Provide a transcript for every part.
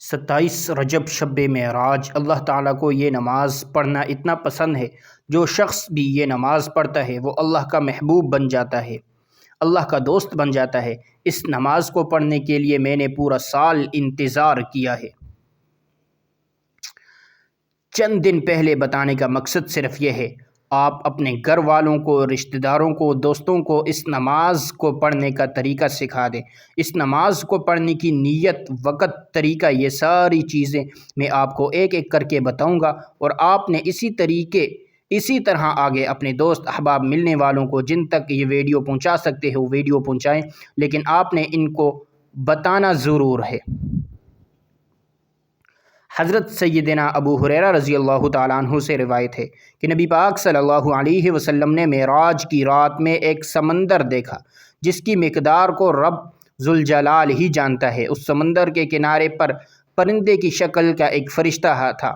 27 رجب شب معراج اللہ تعالیٰ کو یہ نماز پڑھنا اتنا پسند ہے، جو شخص بھی یہ نماز پڑھتا ہے وہ اللہ کا محبوب بن جاتا ہے، اللہ کا دوست بن جاتا ہے۔ اس نماز کو پڑھنے کے لیے میں نے پورا سال انتظار کیا ہے۔ چند دن پہلے بتانے کا مقصد صرف یہ ہے، آپ اپنے گھر والوں کو، رشتہ داروں کو، دوستوں کو اس نماز کو پڑھنے کا طریقہ سکھا دیں۔ اس نماز کو پڑھنے کی نیت، وقت، طریقہ، یہ ساری چیزیں میں آپ کو ایک ایک کر کے بتاؤں گا، اور آپ نے اسی طرح آگے اپنے دوست احباب، ملنے والوں کو جن تک یہ ویڈیو پہنچا سکتے ہیں وہ ویڈیو پہنچائیں، لیکن آپ نے ان کو بتانا ضرور ہے۔ حضرت سیدنا ابو ہریرہ رضی اللہ تعالیٰ عنہ سے روایت ہے کہ نبی پاک صلی اللہ علیہ وسلم نے معراج کی رات میں ایک سمندر دیکھا جس کی مقدار کو رب ذوالجلال ہی جانتا ہے۔ اس سمندر کے کنارے پر پرندے کی شکل کا ایک فرشتہ تھا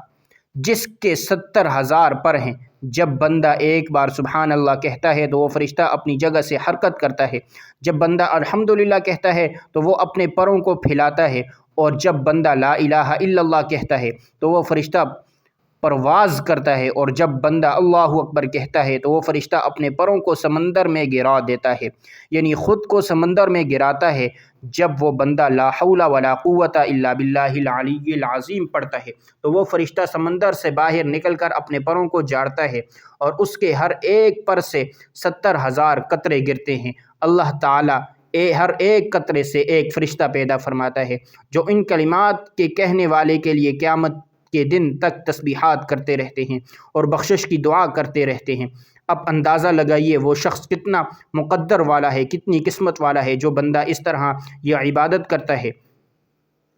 جس کے 70,000 پر ہیں۔ جب بندہ ایک بار سبحان اللہ کہتا ہے تو وہ فرشتہ اپنی جگہ سے حرکت کرتا ہے، جب بندہ الحمدللہ کہتا ہے تو وہ اپنے پروں کو پھیلاتا ہے، اور جب بندہ لا الہ الا اللہ کہتا ہے تو وہ فرشتہ پرواز کرتا ہے، اور جب بندہ اللہ اکبر کہتا ہے تو وہ فرشتہ اپنے پروں کو سمندر میں گرا دیتا ہے، یعنی خود کو سمندر میں گراتا ہے۔ جب وہ بندہ لا حول ولا قوت الا باللہ العلی العظیم پڑھتا ہے تو وہ فرشتہ سمندر سے باہر نکل کر اپنے پروں کو جاڑتا ہے، اور اس کے ہر ایک پر سے 70,000 قطرے گرتے ہیں۔ اللہ تعالیٰ ہر ایک قطرے سے ایک فرشتہ پیدا فرماتا ہے جو ان کلمات کے کہنے والے کے لیے قیامت کے دن تک تسبیحات کرتے رہتے ہیں اور بخشش کی دعا کرتے رہتے ہیں۔ اب اندازہ لگائیے وہ شخص کتنا مقدر والا ہے، کتنی قسمت والا ہے جو بندہ اس طرح یہ عبادت کرتا ہے۔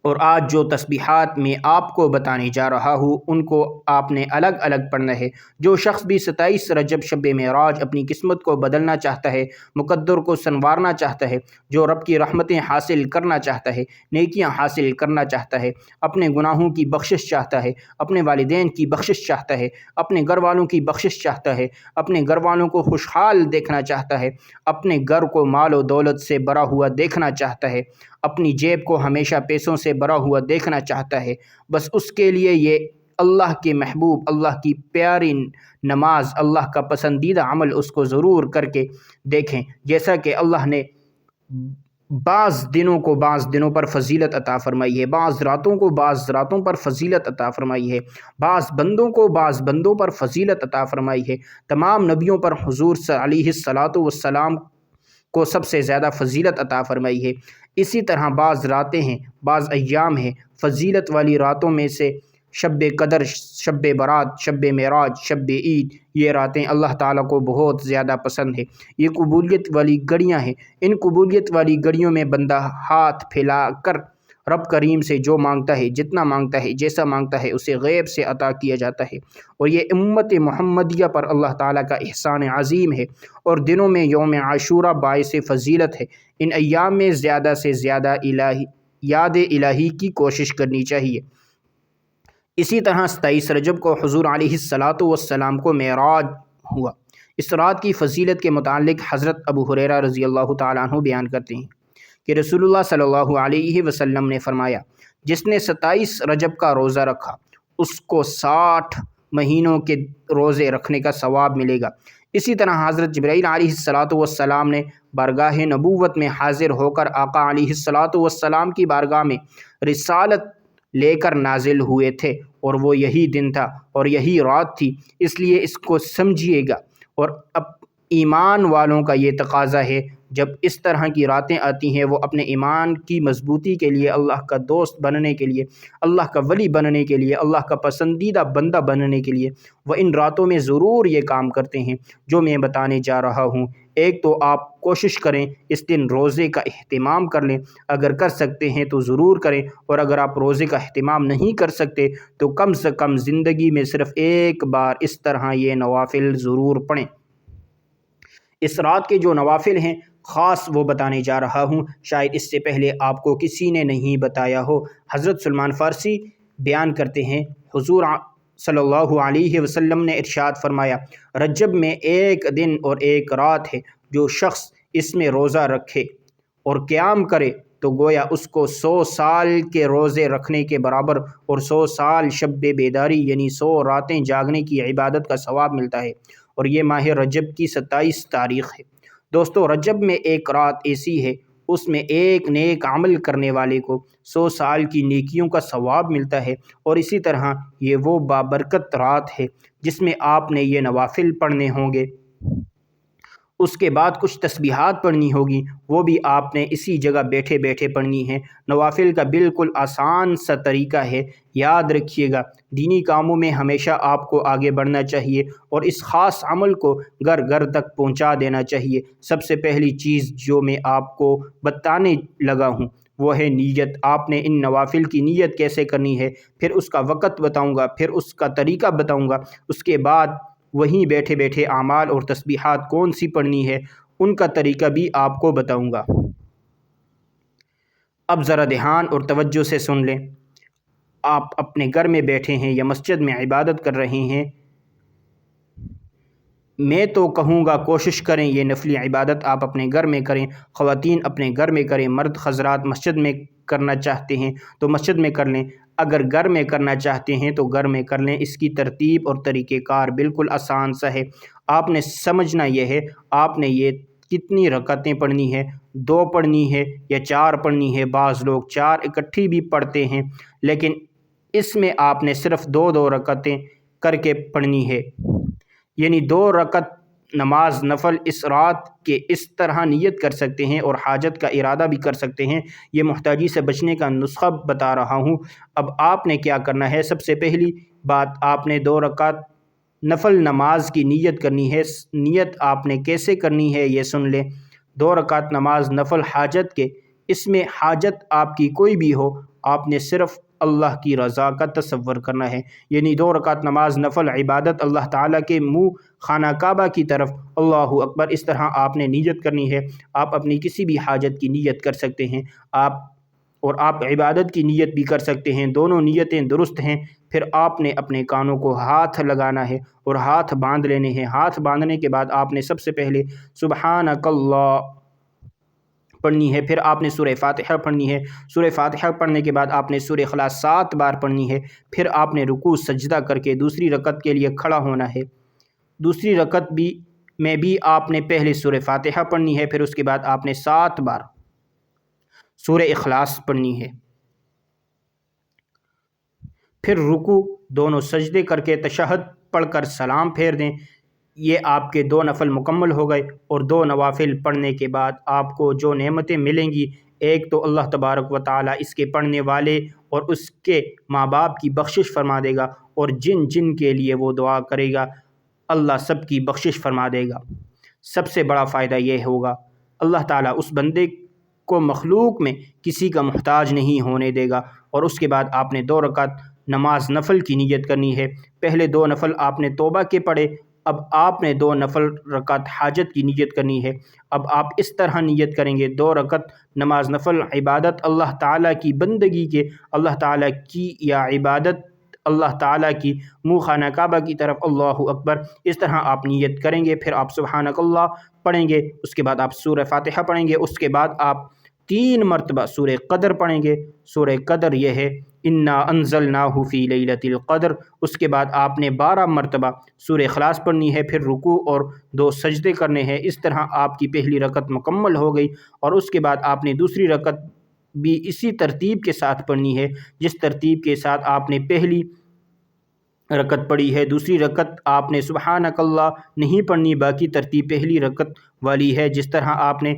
اور آج جو تسبیحات میں آپ کو بتانے جا رہا ہوں ان کو آپ نے الگ الگ پڑھنا ہے۔ جو شخص بھی 27 رجب شب معراج اپنی قسمت کو بدلنا چاہتا ہے، مقدر کو سنوارنا چاہتا ہے، جو رب کی رحمتیں حاصل کرنا چاہتا ہے، نیکیاں حاصل کرنا چاہتا ہے، اپنے گناہوں کی بخشش چاہتا ہے، اپنے والدین کی بخشش چاہتا ہے، اپنے گھر والوں کی بخشش چاہتا ہے، اپنے گھر والوں کو خوشحال دیکھنا چاہتا ہے، اپنے گھر کو مال و دولت سے بھرا ہوا دیکھنا چاہتا ہے، اپنی جیب کو ہمیشہ پیسوں سے بھرا ہوا دیکھنا چاہتا ہے، بس اس کے لیے یہ اللہ کے محبوب، اللہ کی پیاری نماز، اللہ کا پسندیدہ عمل اس کو ضرور کر کے دیکھیں۔ جیسا کہ اللہ نے بعض دنوں کو بعض دنوں پر فضیلت عطا فرمائی ہے، بعض راتوں کو بعض راتوں پر فضیلت عطا فرمائی ہے، بعض بندوں کو بعض بندوں پر فضیلت عطا فرمائی ہے۔ تمام نبیوں پر حضور علیہ الصلاۃ والسلام کو سب سے زیادہ فضیلت عطا فرمائی ہے۔ اسی طرح بعض راتیں ہیں، بعض ایام ہیں، فضیلت والی راتوں میں سے شب قدر، شب برات، شب معراج، شب عید، یہ راتیں اللہ تعالیٰ کو بہت زیادہ پسند ہے۔ یہ قبولیت والی گھڑیاں ہیں۔ ان قبولیت والی گھڑیوں میں بندہ ہاتھ پھیلا کر رب کریم سے جو مانگتا ہے، جتنا مانگتا ہے، جیسا مانگتا ہے، اسے غیب سے عطا کیا جاتا ہے، اور یہ امت محمدیہ پر اللہ تعالیٰ کا احسان عظیم ہے۔ اور دنوں میں یوم عاشورہ باعث فضیلت ہے۔ ان ایام میں زیادہ سے زیادہ یاد الہی کی کوشش کرنی چاہیے۔ اسی طرح 27 رجب کو حضور علیہ الصلاۃ والسلام کو معراج ہوا۔ اس رات کی فضیلت کے متعلق حضرت ابو ہریرہ رضی اللہ تعالیٰ عنہ بیان کرتے ہیں کہ رسول اللہ صلی اللہ علیہ وسلم نے فرمایا، جس نے 27 رجب کا روزہ رکھا اس کو 60 مہینوں کے روزے رکھنے کا ثواب ملے گا۔ اسی طرح حضرت جبرائیل علیہ الصلاۃ والسلام نے بارگاہ نبوت میں حاضر ہو کر آقا علیہ الصلاۃ والسلام کی بارگاہ میں رسالت لے کر نازل ہوئے تھے، اور وہ یہی دن تھا اور یہی رات تھی، اس لیے اس کو سمجھیے گا۔ اور اب ایمان والوں کا یہ تقاضا ہے، جب اس طرح کی راتیں آتی ہیں وہ اپنے ایمان کی مضبوطی کے لیے، اللہ کا دوست بننے کے لیے، اللہ کا ولی بننے کے لیے، اللہ کا پسندیدہ بندہ بننے کے لیے وہ ان راتوں میں ضرور یہ کام کرتے ہیں جو میں بتانے جا رہا ہوں۔ ایک تو آپ کوشش کریں اس دن روزے کا اہتمام کر لیں، اگر کر سکتے ہیں تو ضرور کریں، اور اگر آپ روزے کا اہتمام نہیں کر سکتے تو کم سے کم زندگی میں صرف ایک بار اس طرح یہ نوافل ضرور پڑھیں۔ اس رات کے جو نوافل ہیں خاص وہ بتانے جا رہا ہوں، شاید اس سے پہلے آپ کو کسی نے نہیں بتایا ہو۔ حضرت سلمان فارسی بیان کرتے ہیں، حضور صلی اللہ علیہ وسلم نے ارشاد فرمایا، رجب میں ایک دن اور ایک رات ہے، جو شخص اس میں روزہ رکھے اور قیام کرے تو گویا اس کو 100 سال کے روزے رکھنے کے برابر اور 100 سال شب بیداری یعنی 100 راتیں جاگنے کی عبادت کا ثواب ملتا ہے، اور یہ ماہ رجب کی 27 تاریخ ہے۔ دوستو، رجب میں ایک رات ایسی ہے اس میں ایک نیک عمل کرنے والے کو 100 سال کی نیکیوں کا ثواب ملتا ہے، اور اسی طرح یہ وہ بابرکت رات ہے جس میں آپ نے یہ نوافل پڑھنے ہوں گے، اس کے بعد کچھ تسبیحات پڑھنی ہوگی، وہ بھی آپ نے اسی جگہ بیٹھے بیٹھے پڑھنی ہے۔ نوافل کا بالکل آسان سا طریقہ ہے، یاد رکھیے گا۔ دینی کاموں میں ہمیشہ آپ کو آگے بڑھنا چاہیے اور اس خاص عمل کو گھر گھر تک پہنچا دینا چاہیے۔ سب سے پہلی چیز جو میں آپ کو بتانے لگا ہوں وہ ہے نیت۔ آپ نے ان نوافل کی نیت کیسے کرنی ہے، پھر اس کا وقت بتاؤں گا، پھر اس کا طریقہ بتاؤں گا، اس کے بعد وہیں بیٹھے بیٹھے اعمال اور تسبیحات کون سی پڑھنی ہے ان کا طریقہ بھی آپ کو بتاؤں گا۔ اب ذرا دھیان اور توجہ سے سن لیں۔ آپ اپنے گھر میں بیٹھے ہیں یا مسجد میں عبادت کر رہے ہیں، میں تو کہوں گا کوشش کریں یہ نفلی عبادت آپ اپنے گھر میں کریں۔ خواتین اپنے گھر میں کریں، مرد حضرات مسجد میں کرنا چاہتے ہیں تو مسجد میں کر لیں، اگر گھر میں کرنا چاہتے ہیں تو گھر میں کر لیں۔ اس کی ترتیب اور طریقہ کار بالکل آسان سا ہے۔ آپ نے سمجھنا یہ ہے آپ نے یہ کتنی رکعتیں پڑھنی ہے، 2 پڑھنی ہے یا 4 پڑھنی ہے۔ بعض لوگ 4 اکٹھی بھی پڑھتے ہیں، لیکن اس میں آپ نے صرف 2 رکعتیں کر کے پڑھنی ہے، یعنی 2 رکعت نماز نفل اس رات کے اس طرح نیت کر سکتے ہیں اور حاجت کا ارادہ بھی کر سکتے ہیں۔ یہ محتاجی سے بچنے کا نسخہ بتا رہا ہوں۔ اب آپ نے کیا کرنا ہے، سب سے پہلی بات آپ نے 2 رکعت نفل نماز کی نیت کرنی ہے۔ نیت آپ نے کیسے کرنی ہے یہ سن لیں۔ 2 رکعت نماز نفل حاجت کے، اس میں حاجت آپ کی کوئی بھی ہو، آپ نے صرف اللہ کی رضا کا تصور کرنا ہے، یعنی 2 رکعت نماز نفل عبادت اللہ تعالیٰ کے منہ خانہ کعبہ کی طرف، اللہ اکبر، اس طرح آپ نے نیت کرنی ہے۔ آپ اپنی کسی بھی حاجت کی نیت کر سکتے ہیں، آپ عبادت کی نیت بھی کر سکتے ہیں، دونوں نیتیں درست ہیں۔ پھر آپ نے اپنے کانوں کو ہاتھ لگانا ہے اور ہاتھ باندھ لینے ہیں۔ ہاتھ باندھنے کے بعد آپ نے سب سے پہلے سبحانک اللہ پڑھنی ہے، پھر آپ نے سورہ فاتحہ پڑھنی ہے۔ سورہ فاتحہ پڑھنے کے بعد آپ نے سورہ اخلاص 7 بار پڑھنی ہے، پھر آپ نے رکوع سجدہ کر کے دوسری رکعت کے لیے کھڑا ہونا ہے۔ دوسری رکعت میں بھی آپ نے پہلے سورہ فاتحہ پڑھنی ہے، پھر اس کے بعد آپ نے 7 بار سورہ اخلاص پڑھنی ہے، پھر رکوع، دونوں سجدے کر کے تشہد پڑھ کر سلام پھیر دیں۔ یہ آپ کے 2 نفل مکمل ہو گئے، اور 2 نوافل پڑھنے کے بعد آپ کو جو نعمتیں ملیں گی، ایک تو اللہ تبارک و تعالیٰ اس کے پڑھنے والے اور اس کے ماں باپ کی بخشش فرما دے گا، اور جن جن کے لیے وہ دعا کرے گا اللہ سب کی بخشش فرما دے گا۔ سب سے بڑا فائدہ یہ ہوگا اللہ تعالیٰ اس بندے کو مخلوق میں کسی کا محتاج نہیں ہونے دے گا۔ اور اس کے بعد آپ نے 2 رکعت نماز نفل کی نیت کرنی ہے۔ پہلے 2 نفل آپ نے توبہ کے پڑھے، اب آپ نے 2 نفل رکعت حاجت کی نیت کرنی ہے۔ اب آپ اس طرح نیت کریں گے، 2 رکعت نماز نفل عبادت اللہ تعالیٰ کی بندگی کے، اللہ تعالیٰ کی یا عبادت اللہ تعالیٰ کی منہ خانہ کعبہ کی طرف، اللہ اکبر، اس طرح آپ نیت کریں گے۔ پھر آپ سبحانک اللہ پڑھیں گے، اس کے بعد آپ سورہ فاتحہ پڑھیں گے، اس کے بعد آپ 3 مرتبہ سورہ قدر پڑھیں گے۔ سورہ قدر یہ ہے انا انزلناہ فی لیلۃ القدر۔ اس کے بعد آپ نے 12 مرتبہ سورہ اخلاص پڑھنی ہے، پھر رکوع اور 2 سجدے کرنے ہیں۔ اس طرح آپ کی پہلی رکعت مکمل ہو گئی، اور اس کے بعد آپ نے دوسری رکعت بھی اسی ترتیب کے ساتھ پڑھنی ہے جس ترتیب کے ساتھ آپ نے پہلی رکعت پڑھی ہے۔ دوسری رکعت آپ نے سبحانک اللہ نہیں پڑھنی، باقی ترتیب پہلی رکعت والی ہے۔ جس طرح آپ نے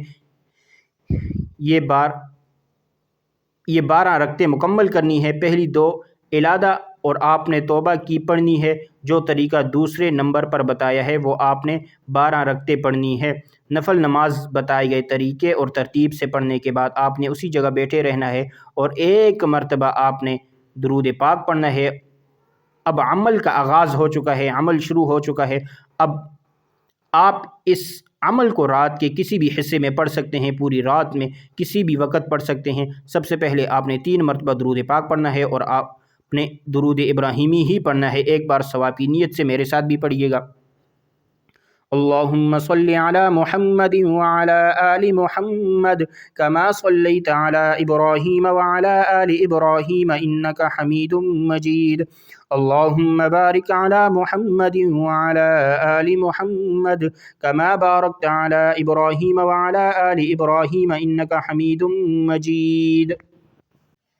یہ 12 رکعتیں مکمل کرنی ہے، پہلی 2 علیحدہ اور آپ نے توبہ کی پڑھنی ہے۔ جو طریقہ دوسرے نمبر پر بتایا ہے وہ آپ نے 12 رکعتیں پڑھنی ہے۔ نفل نماز بتائے گئے طریقے اور ترتیب سے پڑھنے کے بعد آپ نے اسی جگہ بیٹھے رہنا ہے، اور 1 مرتبہ آپ نے درود پاک پڑھنا ہے۔ اب عمل کا آغاز ہو چکا ہے، عمل شروع ہو چکا ہے۔ اب آپ اس عمل کو رات کے کسی بھی حصے میں پڑھ سکتے ہیں، پوری رات میں کسی بھی وقت پڑھ سکتے ہیں۔ سب سے پہلے آپ نے 3 مرتبہ درود پاک پڑھنا ہے، اور آپ نے درود ابراہیمی ہی پڑھنا ہے۔ ایک بار ثواب کی نیت سے میرے ساتھ بھی پڑھیے گا۔ اللهم صل على محمد وعلى آل محمد كما صليت على إبراهيم وعلى آل إبراهيم إنك حميد مجيد. اللهم بارك على محمد وعلى آل محمد كما باركت على إبراهيم وعلى آل إبراهيم إنك حميد مجيد.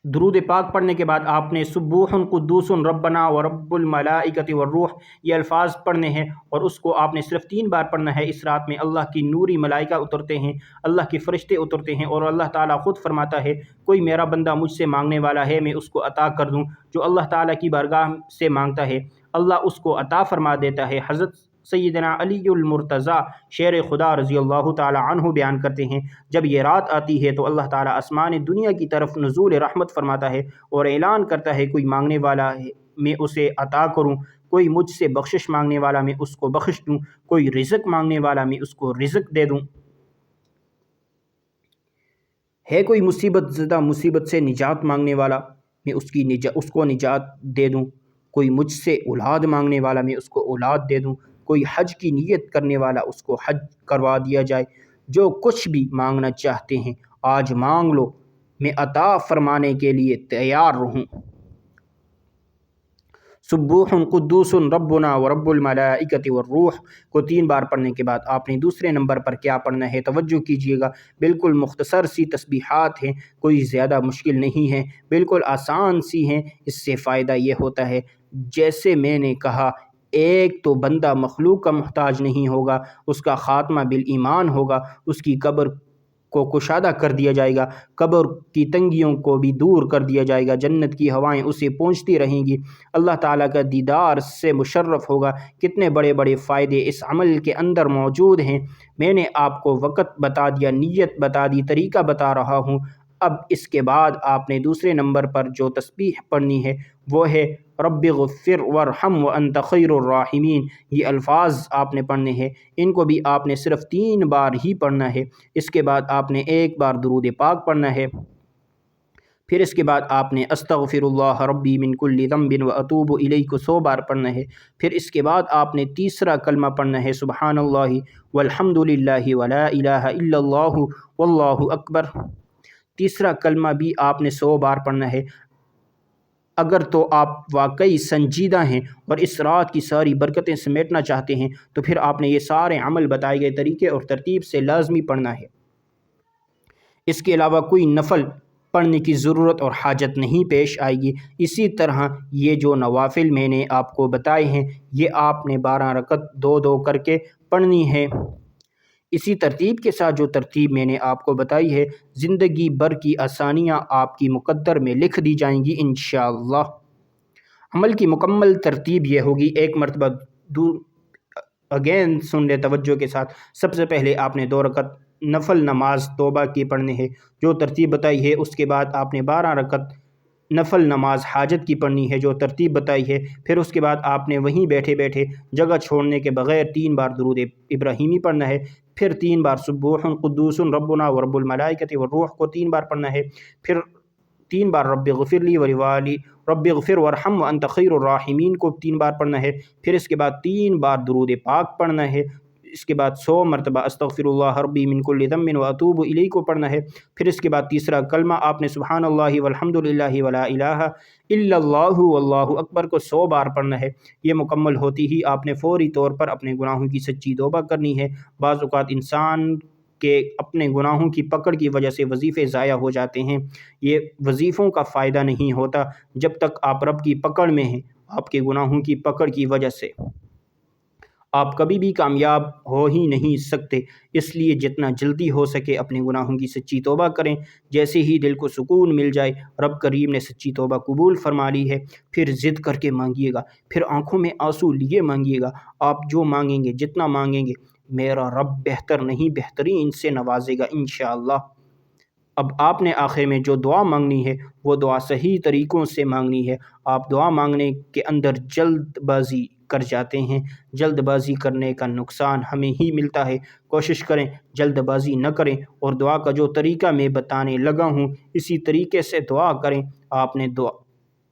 درود پاک پڑھنے کے بعد آپ نے سبوح قدوس ربنا و رب الملائکۃ والروح یہ الفاظ پڑھنے ہیں، اور اس کو آپ نے صرف 3 بار پڑھنا ہے۔ اس رات میں اللہ کی نوری ملائکہ اترتے ہیں، اللہ کے فرشتے اترتے ہیں، اور اللہ تعالیٰ خود فرماتا ہے کوئی میرا بندہ مجھ سے مانگنے والا ہے میں اس کو عطا کر دوں۔ جو اللہ تعالیٰ کی بارگاہ سے مانگتا ہے اللہ اس کو عطا فرما دیتا ہے۔ حضرت سیدنا علی المرتضیٰ شیر خدا رضی اللہ تعالی عنہ بیان کرتے ہیں جب یہ رات آتی ہے تو اللہ تعالیٰ آسمان دنیا کی طرف نزول رحمت فرماتا ہے اور اعلان کرتا ہے کوئی مانگنے والا ہے میں اسے عطا کروں، کوئی مجھ سے بخشش مانگنے والا میں اس کو بخش دوں، کوئی رزق مانگنے والا میں اس کو رزق دے دوں، ہے کوئی مصیبت زدہ مصیبت سے نجات مانگنے والا میں اس کو نجات دے دوں، کوئی مجھ سے اولاد مانگنے والا میں اس کو اولاد دے دوں، کوئی حج کی نیت کرنے والا اس کو حج کروا دیا جائے۔ جو کچھ بھی مانگنا چاہتے ہیں آج مانگ لو، میں عطا فرمانے کے لیے تیار رہوں۔ سبوح قدوس ربنا و رب الملائکۃ والروح کو 3 بار پڑھنے کے بعد آپ نے دوسرے نمبر پر کیا پڑھنا ہے توجہ کیجیے گا۔ بالکل مختصر سی تسبیحات ہیں، کوئی زیادہ مشکل نہیں ہے، بالکل آسان سی ہیں۔ اس سے فائدہ یہ ہوتا ہے جیسے میں نے کہا ایک تو بندہ مخلوق کا محتاج نہیں ہوگا، اس کا خاتمہ بالایمان ہوگا، اس کی قبر کو کشادہ کر دیا جائے گا، قبر کی تنگیوں کو بھی دور کر دیا جائے گا، جنت کی ہوائیں اسے پہنچتی رہیں گی، اللہ تعالیٰ کا دیدار سے مشرف ہوگا۔ کتنے بڑے بڑے فائدے اس عمل کے اندر موجود ہیں۔ میں نے آپ کو وقت بتا دیا، نیت بتا دی، طریقہ بتا رہا ہوں۔ اب اس کے بعد آپ نے دوسرے نمبر پر جو تسبیح پڑھنی ہے وہ ہے رب اغفر وارحم وانت خیر الراحمین۔ یہ الفاظ آپ نے پڑھنے ہیں، ان کو بھی آپ نے صرف 3 بار ہی پڑھنا ہے۔ اس کے بعد آپ نے 1 بار درود پاک پڑھنا ہے، پھر اس کے بعد آپ نے استغفر اللہ ربی من کل ذنب واتوب الیہ کو 100 بار پڑھنا ہے، پھر اس کے بعد آپ نے تیسرا کلمہ پڑھنا ہے سبحان اللہ والحمد للہ ولا الہ الا اللہ واللہ اکبر۔ تیسرا کلمہ بھی آپ نے 100 بار پڑھنا ہے۔ اگر تو آپ واقعی سنجیدہ ہیں اور اس رات کی ساری برکتیں سمیٹنا چاہتے ہیں تو پھر آپ نے یہ سارے عمل بتائے گئے طریقے اور ترتیب سے لازمی پڑھنا ہے۔ اس کے علاوہ کوئی نفل پڑھنے کی ضرورت اور حاجت نہیں پیش آئے گی۔ اسی طرح یہ جو نوافل میں نے آپ کو بتائے ہیں یہ آپ نے 12 رکعت 2 کر کے پڑھنی ہے۔ اسی ترتیب کے ساتھ جو ترتیب میں نے آپ کو بتائی ہے زندگی بھر کی آسانیاں آپ کی مقدر میں لکھ دی جائیں گی انشاءاللہ۔ عمل کی مکمل ترتیب یہ ہوگی، ایک مرتبہ اگین سن لے توجہ کے ساتھ۔ سب سے پہلے آپ نے 2 رکعت نفل نماز توبہ کی پڑھنی ہے، جو ترتیب بتائی ہے۔ اس کے بعد آپ نے 12 رکعت نفل نماز حاجت کی پڑھنی ہے، جو ترتیب بتائی ہے۔ پھر اس کے بعد آپ نے وہیں بیٹھے بیٹھے جگہ چھوڑنے کے بغیر 3 بار درود ابراہیمی پڑھنا ہے، پھر 3 بار سبوح قدوس ربنا و رب الملائکۃ والروح کو 3 بار پڑھنا ہے، پھر 3 بار رب اغفر لی ولی رب اغفر وارحم وانت خیر الراحمین کو 3 بار پڑھنا ہے، پھر اس کے بعد 3 بار درود پاک پڑھنا ہے، اس کے بعد 100 مرتبہ استغفر اللہ ربی من کل ذنب واتوب الیہ کو پڑھنا ہے، پھر اس کے بعد تیسرا کلمہ آپ نے سبحان اللہ والحمد للہ ولا الہ الا اللہ واللہ اکبر کو 100 بار پڑھنا ہے۔ یہ مکمل ہوتی ہی آپ نے فوری طور پر اپنے گناہوں کی سچی توبہ کرنی ہے۔ بعض اوقات انسان کہ اپنے گناہوں کی پکڑ کی وجہ سے وظیفے ضائع ہو جاتے ہیں۔ یہ وظیفوں کا فائدہ نہیں ہوتا جب تک آپ رب کی پکڑ میں ہیں۔ آپ کے گناہوں کی پکڑ کی وجہ سے آپ کبھی بھی کامیاب ہو ہی نہیں سکتے، اس لیے جتنا جلدی ہو سکے اپنے گناہوں کی سچی توبہ کریں۔ جیسے ہی دل کو سکون مل جائے رب کریم نے سچی توبہ قبول فرما لی ہے، پھر ضد کر کے مانگیے گا، پھر آنکھوں میں آنسو لیے مانگیے گا۔ آپ جو مانگیں گے جتنا مانگیں گے میرا رب بہتر نہیں بہترین سے نوازے گا انشاءاللہ۔ اب آپ نے آخر میں جو دعا مانگنی ہے وہ دعا صحیح طریقوں سے مانگنی ہے۔ آپ دعا مانگنے کے اندر جلد بازی کر جاتے ہیں، جلد بازی کرنے کا نقصان ہمیں ہی ملتا ہے۔ کوشش کریں جلد بازی نہ کریں اور دعا کا جو طریقہ میں بتانے لگا ہوں اسی طریقے سے دعا کریں۔ آپ نے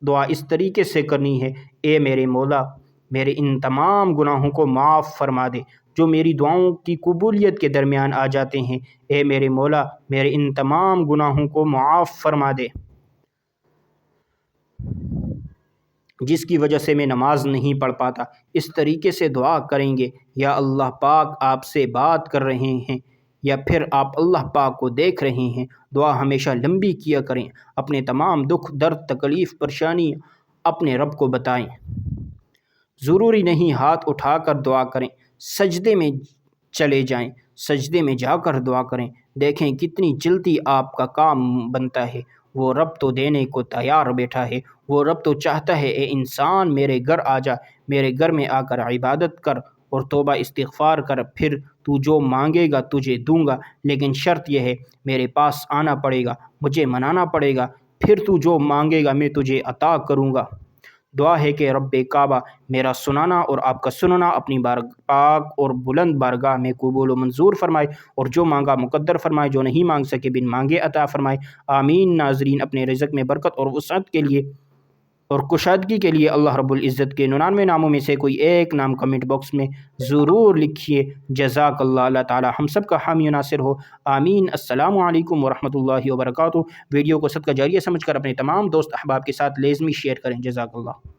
دعا اس طریقے سے کرنی ہے، اے میرے مولا میرے ان تمام گناہوں کو معاف فرما دے جو میری دعاؤں کی قبولیت کے درمیان آ جاتے ہیں۔ اے میرے مولا میرے ان تمام گناہوں کو معاف فرما دے جس کی وجہ سے میں نماز نہیں پڑھ پاتا۔ اس طریقے سے دعا کریں گے یا اللہ پاک آپ سے بات کر رہے ہیں یا پھر آپ اللہ پاک کو دیکھ رہے ہیں۔ دعا ہمیشہ لمبی کیا کریں، اپنے تمام دکھ درد تکلیف پریشانی اپنے رب کو بتائیں۔ ضروری نہیں ہاتھ اٹھا کر دعا کریں، سجدے میں چلے جائیں، سجدے میں جا کر دعا کریں، دیکھیں کتنی جلدی آپ کا کام بنتا ہے۔ وہ رب تو دینے کو تیار بیٹھا ہے، وہ رب تو چاہتا ہے اے انسان میرے گھر آ جا، میرے گھر میں آ کر عبادت کر اور توبہ استغفار کر، پھر تو جو مانگے گا تجھے دوں گا، لیکن شرط یہ ہے میرے پاس آنا پڑے گا، مجھے منانا پڑے گا، پھر تو جو مانگے گا میں تجھے عطا کروں گا۔ دعا ہے کہ رب کعبہ میرا سنانا اور آپ کا سننا اپنی پاک اور بلند بارگاہ میں قبول و منظور فرمائے، اور جو مانگا مقدر فرمائے، جو نہیں مانگ سکے بن مانگے عطا فرمائے۔ آمین۔ ناظرین، اپنے رزق میں برکت اور وسعت کے لیے اور کشادگی کے لیے اللہ رب العزت کے 99 ناموں میں سے کوئی ایک نام کمنٹ باکس میں ضرور لکھیے۔ جزاک اللہ۔ اللہ تعالی ہم سب کا حامی و ناصر ہو، آمین۔ السلام علیکم ورحمۃ اللہ وبرکاتہ۔ ویڈیو کو صدقہ جاریہ سمجھ کر اپنے تمام دوست احباب کے ساتھ لازمی شیئر کریں۔ جزاک اللہ۔